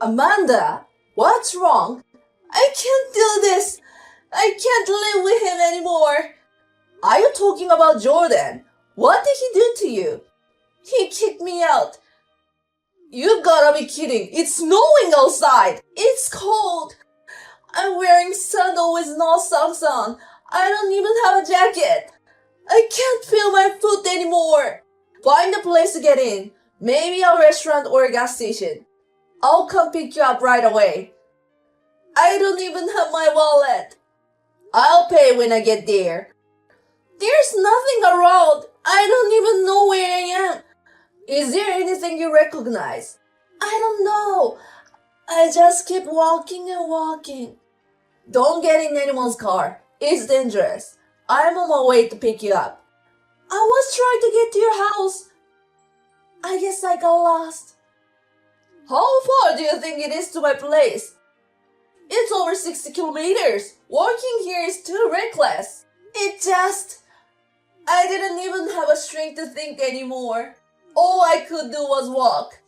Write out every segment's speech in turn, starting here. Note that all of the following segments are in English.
Amanda, what's wrong? I can't do this. I can't live with him anymore. Are you talking about Jordan? What did he do to you? He kicked me out. You gotta be kidding. It's snowing outside. It's cold. I'm wearing sandals with no socks on. I don't even have a jacket. I can't feel my foot anymore. Find a place to get in. Maybe a restaurant or a gas station. I'll come pick you up right away. I don't even have my wallet. I'll pay when I get there. There's nothing around. I don't even know where I am. Is there anything you recognize? I don't know. I just keep walking and walking. Don't get in anyone's car. It's dangerous. I'm on my way to pick you up. I was trying to get to your house. I guess I got lost. How far do you think it is to my place? It's over 60 kilometers. Walking here is too reckless. I didn't even have a strength to think anymore. All I could do was walk.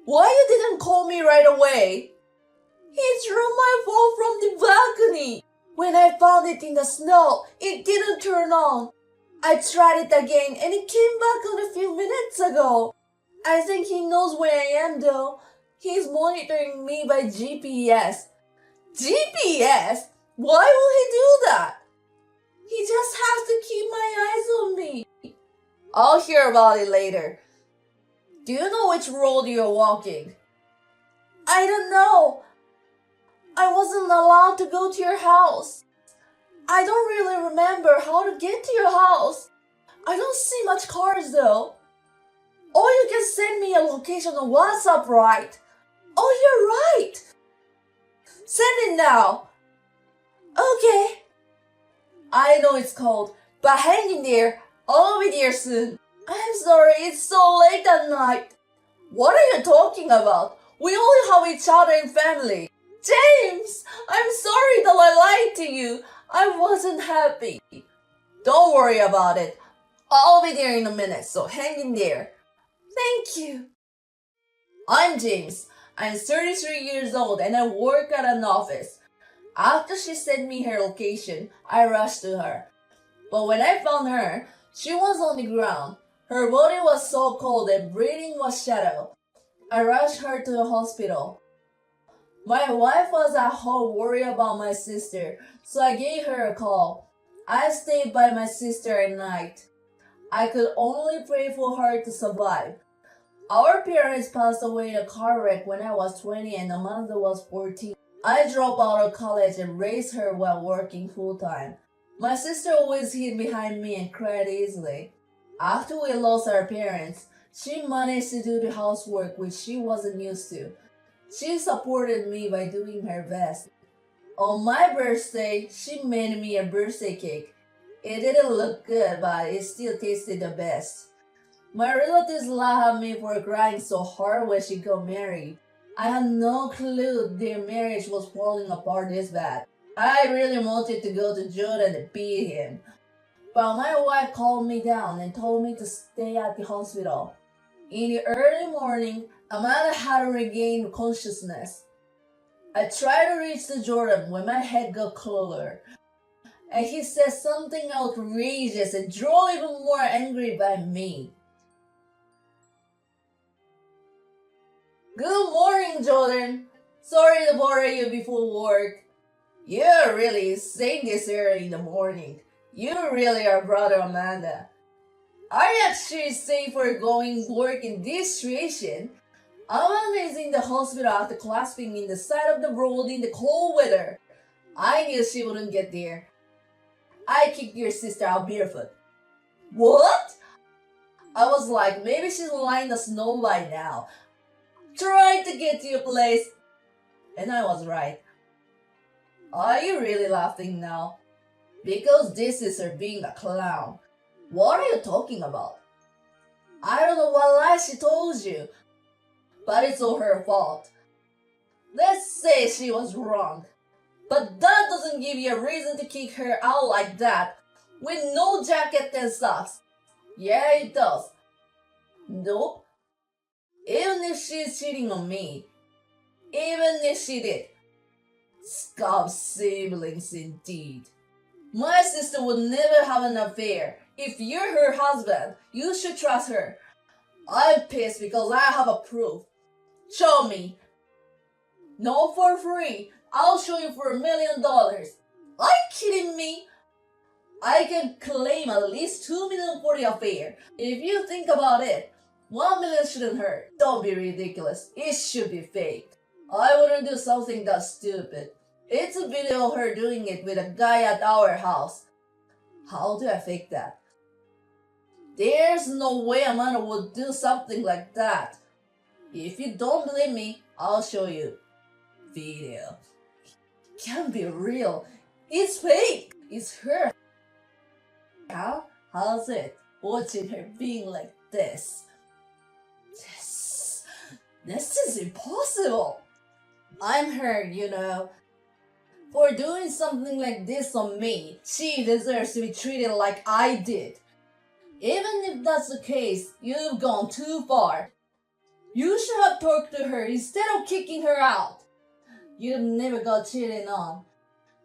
Why you didn't call me right away? He threw my phone from the balcony. When I found it in the snow, it didn't turn on. I tried it again and it came back on a few minutes ago. I think he knows where I am though. He's monitoring me by GPS. GPS? Why will he do that? He just has to keep my eyes on me. I'll hear about it later. Do you know which road you're walking? I don't know. I wasn't allowed to go to your house. I don't really remember how to get to your house. I don't see much cars though. Or you can send me a location on WhatsApp, right? Oh, you're right. Send it now. Okay. I know it's cold, but hang in there. I'll be there soon. I'm sorry, it's so late at night. What are you talking about? We only have each other in family. James, I'm sorry that I lied to you. I wasn't happy. Don't worry about it. I'll be there in a minute, so hang in there. Thank you. I'm James. I'm 33 years old and I work at an office. After she sent me her location, I rushed to her. But when I found her, she was on the ground. Her body was so cold and breathing was shallow. I rushed her to the hospital. My wife was at home worried about my sister, so I gave her a call. I stayed by my sister at night. I could only pray for her to survive. Our parents passed away in a car wreck when I was 20 and Amanda was 14. I dropped out of college and raised her while working full-time. My sister always hid behind me and cried easily. After we lost our parents, she managed to do the housework which she wasn't used to. She supported me by doing her best. On my birthday, she made me a birthday cake. It didn't look good, but it still tasted the best. My relatives laughed at me for crying so hard when she got married. I had no clue their marriage was falling apart this bad. I really wanted to go to Jordan and beat him. But my wife calmed me down and told me to stay at the hospital. In the early morning, Amanda had regained consciousness. I tried to reach the Jordan when my head got colder, and he said something outrageous and drove even more angry by me. Good morning, Jordan. Sorry to bother you before work. You're really insane this early in the morning. You really are brother Amanda. Are you actually safe for going to work in this situation? Amanda is in the hospital after clasping in the side of the road in the cold weather. I knew she wouldn't get there. I kicked your sister out barefoot. What? I was like, maybe she's lying in the snow by now, trying to get to your place. And I was right. Are you really laughing now? Because this is her being a clown. What are you talking about? I don't know what lies she told you, but it's all her fault. Let's say she was wrong, but that doesn't give you a reason to kick her out like that, with no jacket and socks. Yeah, it does. Nope. Even if she's cheating on me, even if she did. Scum siblings indeed. My sister would never have an affair. If you're her husband, you should trust her. I'm pissed because I have a proof. Show me. Not for free. I'll show you for $1 million. Are you kidding me? I can claim at least $2 million for the affair. If you think about it, $1 million shouldn't hurt. Don't be ridiculous. It should be fake. I wouldn't do something that stupid. It's a video of her doing it with a guy at our house. How do I fake that? There's no way Amanda would do something like that. If you don't believe me, I'll show you. Video. Can't be real. It's fake. It's her. How's it? Watching her being like this. This is impossible. I'm her, you know. For doing something like this on me, she deserves to be treated like I did. Even if that's the case, you've gone too far. You should have talked to her instead of kicking her out. You never got cheated on.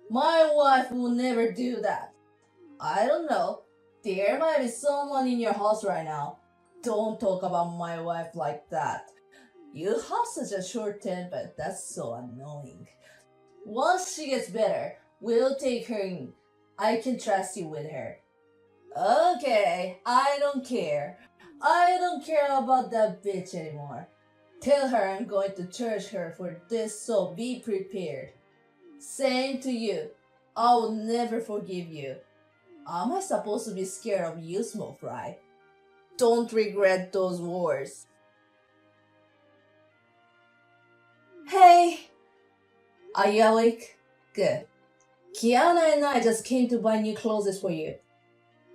My wife will never do that. I don't know. There might be someone in your house right now. Don't talk about my wife like that. You have such a short temper, that's so annoying. Once she gets better, we'll take her in. I can trust you with her. Okay, I don't care. I don't care about that bitch anymore. Tell her I'm going to charge her for this, so be prepared. Same to you. I will never forgive you. Am I supposed to be scared of you, small fry? Don't regret those words. Hey! Are you awake? Good. Kiana and I just came to buy new clothes for you.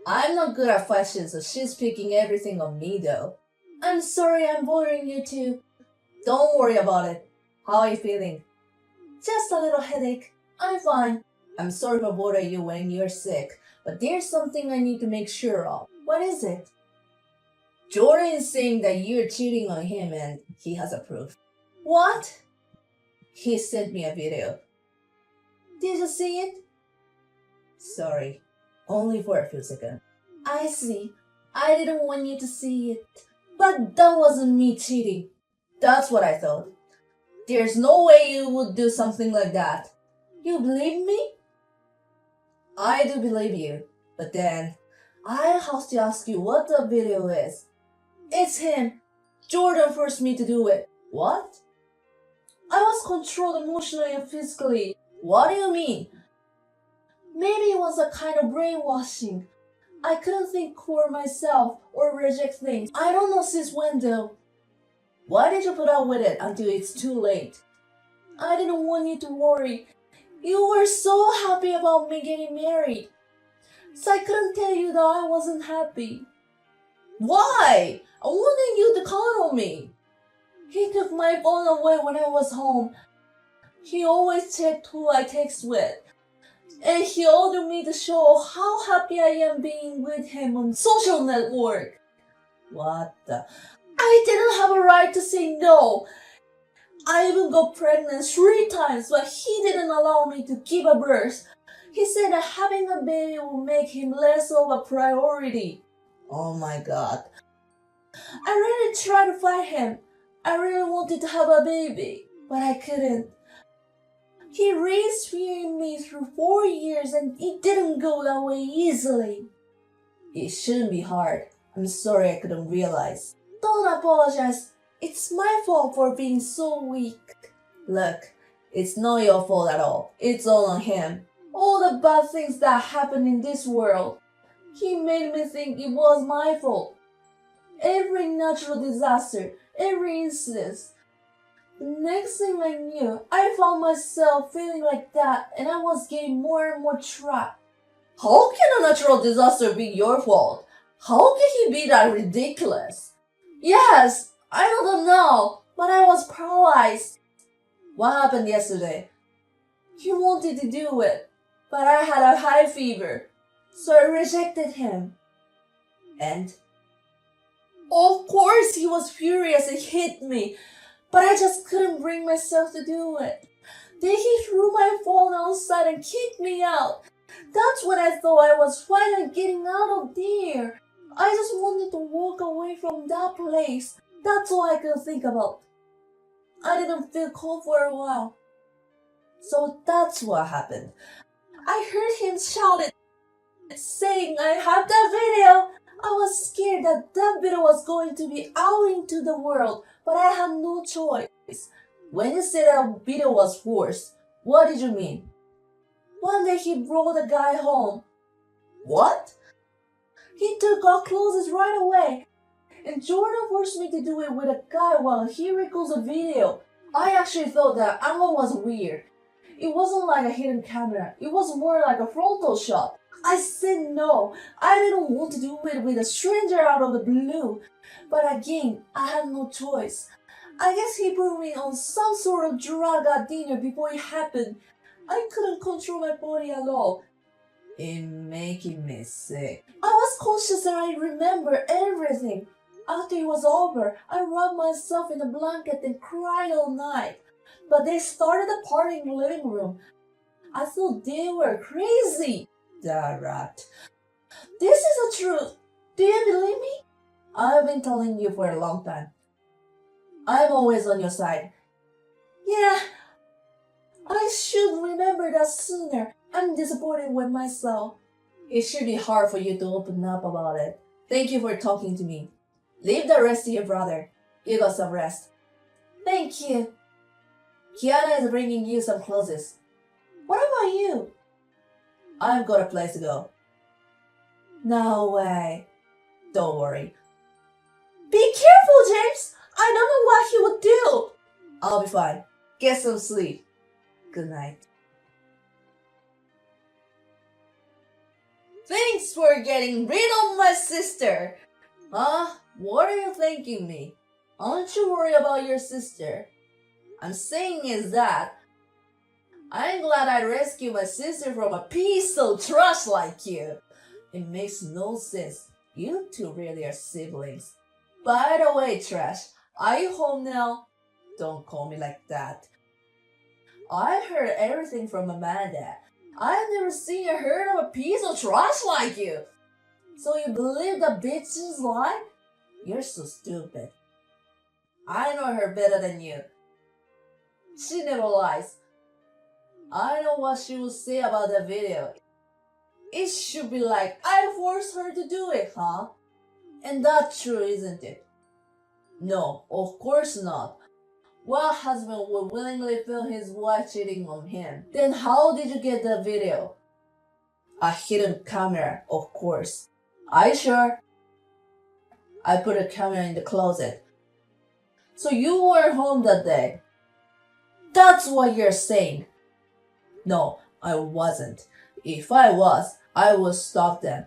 I'm not good at fashion, so she's picking everything on me though. I'm sorry I'm bothering you too. Don't worry about it. How are you feeling? Just a little headache. I'm fine. I'm sorry for bothering you when you're sick, but there's something I need to make sure of. What is it? Jordan is saying that you're cheating on him and he has a proof. What? He sent me a video. Did you see it? Sorry, only for a few seconds. I see. I didn't want you to see it. But that wasn't me cheating. That's what I thought. There's no way you would do something like that. You believe me? I do believe you. But then, I have to ask you what the video is. It's him. Jordan forced me to do it. What? I was controlled emotionally and physically. What do you mean? Maybe it was a kind of brainwashing. I couldn't think for myself or reject things. I don't know since when though. Why did you put up with it until it's too late? I didn't want you to worry. You were so happy about me getting married. So I couldn't tell you that I wasn't happy. Why? I wanted you to count on me. He took my phone away when I was home. He always checked who I text with. And he ordered me to show how happy I am being with him on social network. What the? I didn't have a right to say no. I even got pregnant 3 times, but he didn't allow me to give a birth. He said that having a baby will make him less of a priority. Oh my god. I really tried to fight him. I really wanted to have a baby, but I couldn't. He raised fear in me through 4 years and it didn't go that way easily. It shouldn't be hard. I'm sorry I couldn't realize. Don't apologize. It's my fault for being so weak. Look, it's not your fault at all. It's all on him. All the bad things that happened in this world. He made me think it was my fault. Every natural disaster, every incident. The next thing I knew, I found myself feeling like that and I was getting more and more trapped. How can a natural disaster be your fault? How can he be that ridiculous? Yes, I don't know, but I was paralyzed. What happened yesterday? He wanted to do it, but I had a high fever, so I rejected him. And? Of course he was furious and hit me. but I just couldn't bring myself to do it. Then he threw my phone outside and kicked me out. That's when I thought I was finally getting out of there. I just wanted to walk away from that place. That's all I could think about. I didn't feel cold for a while. So that's what happened. I heard him shout it, saying I have that video. I was scared that that video was going to be out into the world, but I had no choice. When you said that video was forced, what did you mean? One day he brought the guy home. What? He took our clothes right away, and Jordan forced me to do it with a guy while he records a video. I actually thought that angle was weird. It wasn't like a hidden camera, it was more like a frontal shot. I said no, I didn't want to do it with a stranger out of the blue. But again, I had no choice. I guess he put me on some sort of drug at dinner before it happened. I couldn't control my body at all. It making me sick. I was conscious and I remember everything. After it was over, I wrapped myself in a blanket and cried all night. But they started a party in the living room. I thought they were crazy. The rat. This is the truth. Do you believe me? I've been telling you for a long time. I'm always on your side. Yeah, I should remember that sooner. I'm disappointed with myself. It should be hard for you to open up about it. Thank you for talking to me. Leave the rest to your brother. You got some rest. Thank you. Kiana is bringing you some clothes. What about you? I've got a place to go. No way. Don't worry. Be careful, James. I don't know what he would do. I'll be fine. Get some sleep. Good night. Thanks for getting rid of my sister. Huh? What are you thanking me? Aren't you worried about your sister? I'm saying is that I'm glad I rescued my sister from a piece of trash like you. It makes no sense. You two really are siblings. By the way, Trash, are you home now? Don't call me like that. I heard everything from Amanda. I've never seen or heard of a piece of trash like you. So you believe the bitch's lie? You're so stupid. I know her better than you. She never lies. I know what she will say about the video. It should be like, I forced her to do it, huh? And that's true, isn't it? No, of course not. What husband would willingly film his wife cheating on him? Then how did you get the video? A hidden camera, of course. Are you sure? I put a camera in the closet. So you weren't home that day? That's what you're saying. No, I wasn't. If I was, I would stop them.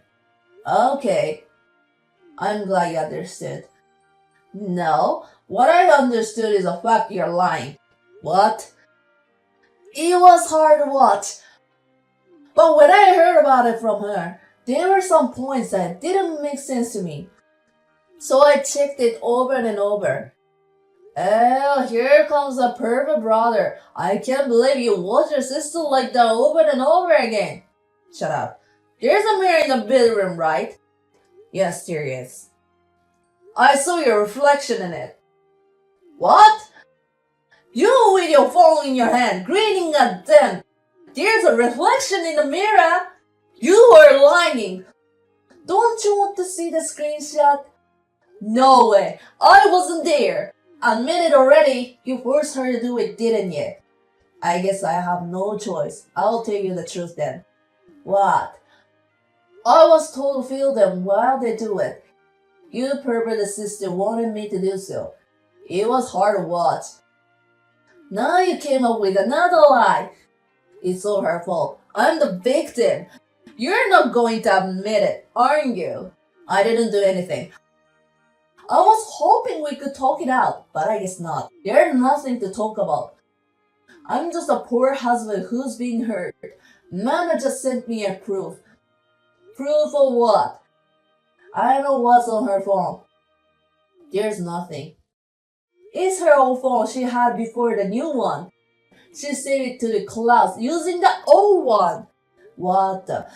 Okay. I'm glad you understood. No, what I understood is the fact you're lying. What? It was hard to watch. But when I heard about it from her, there were some points that didn't make sense to me. So I checked it over and over. Oh, here comes a perfect brother. I can't believe you watch your sister like that over and over again. Shut up. There's a mirror in the bedroom, right? Yes, there is. I saw your reflection in it. What? You with your phone in your hand, grinning at them. There's a reflection in the mirror. You are lying. Don't you want to see the screenshot? No way. I wasn't there. Admit it already. You forced her to do it, didn't you? I guess I have no choice. I'll tell you the truth then. What? I was told to film them while they do it. Your pervert sister wanted me to do so. It was hard to watch. Now you came up with another lie. It's all her fault. I'm the victim. You're not going to admit it, aren't you? I didn't do anything. I was hoping we could talk it out, but I guess not. There's nothing to talk about. I'm just a poor husband who's being hurt. Mama just sent me a proof. Proof of what? I don't know what's on her phone. There's nothing. It's her old phone she had before the new one. She saved it to the cloud using the old one. What the?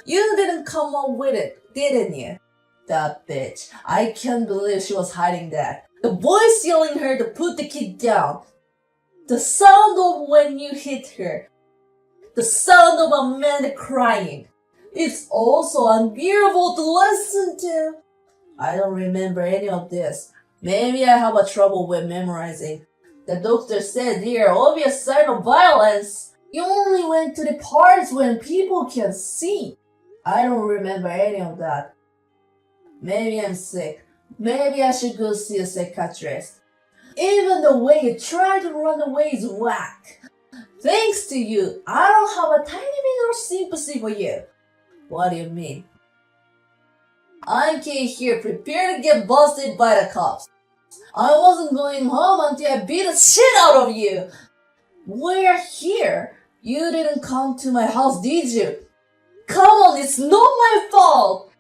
You didn't come up with it, didn't you? That bitch. I can't believe she was hiding that. The voice yelling her to put the kid down. The sound of when you hit her. The sound of a man crying. It's also unbearable to listen to. I don't remember any of this. Maybe I have a trouble with memorizing. The doctor said there are obvious signs of violence. You only went to the parts when people can see. I don't remember any of that. Maybe I'm sick. Maybe I should go see a psychiatrist. Even the way you try to run away is whack. Thanks to you, I don't have a tiny bit of sympathy for you. What do you mean? I came here prepared to get busted by the cops. I wasn't going home until I beat the shit out of you. We're here. You didn't come to my house, did you? Come on, it's not my fault.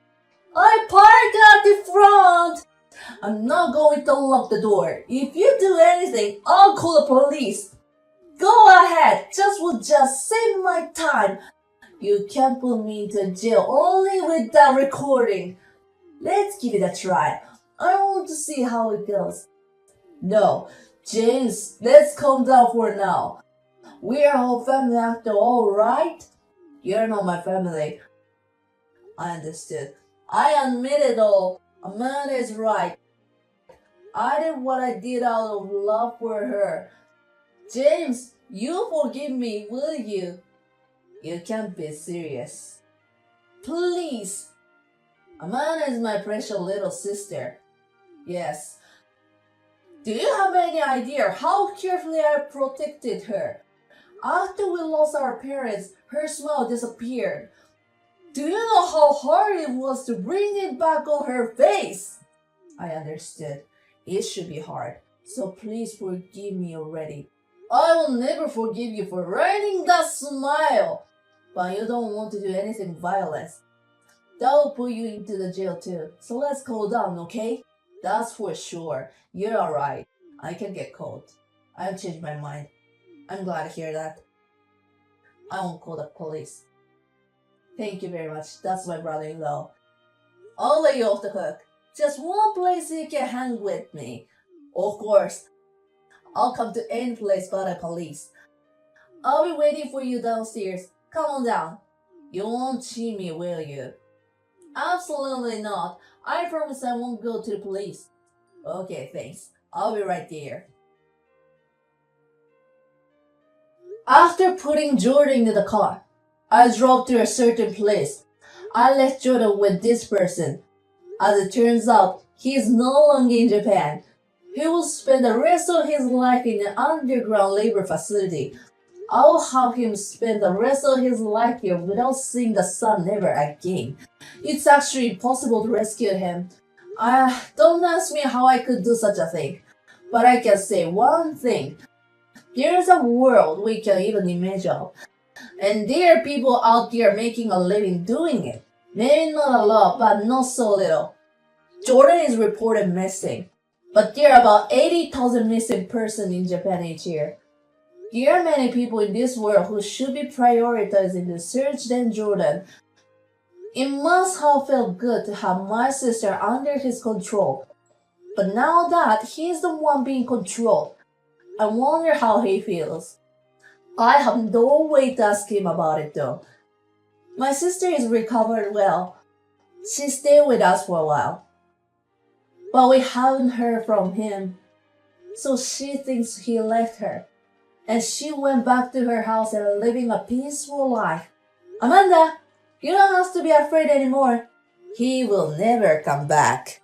I parked at the front. I'm not going to lock the door. If you do anything, I'll call the police. Go ahead, just save my time. You can't put me into jail only with that recording. Let's give it a try. I want to see how it goes. No, James, let's calm down for now. We're a whole family after all, right? You're not my family. I understood. I admit it all. Amanda is right. I did what I did out of love for her. James, you forgive me, will you? You can't be serious. Please. Amanda is my precious little sister. Yes. Do you have any idea how carefully I protected her? After we lost our parents, her smile disappeared. Do you know how hard it was to bring it back on her face? I understood. It should be hard, so please forgive me already. I will never forgive you for ruining that smile. But you don't want to do anything violent. That will put you into the jail too, so let's cool down, okay? That's for sure. You're alright. I can get cold. I've changed my mind. I'm glad to hear that. I won't call the police. Thank you very much. That's my brother-in-law. I'll let you off the hook. Just one place you can hang with me. Of course. I'll come to any place but the police. I'll be waiting for you downstairs. Come on down. You won't cheat me, will you? Absolutely not. I promise I won't go to the police. Okay, thanks. I'll be right there. After putting Jordan in the car, I drove to a certain place. I left Jordan with this person. As it turns out, he is no longer in Japan. He will spend the rest of his life in an underground labor facility. I will have him spend the rest of his life here without seeing the sun never again. It's actually impossible to rescue him. Don't ask me how I could do such a thing. But I can say one thing. There is a world we can even imagine. And there are people out there making a living doing it. Maybe not a lot, but not so little. Jordan is reported missing. But there are about 80,000 missing persons in Japan each year. There are many people in this world who should be prioritized in the search than Jordan. It must have felt good to have my sister under his control. But now that he's the one being controlled, I wonder how he feels. I have no way to ask him about it though. My sister is recovered well. She stayed with us for a while. But we haven't heard from him. So she thinks he left her. And she went back to her house and living a peaceful life. Amanda, you don't have to be afraid anymore. He will never come back.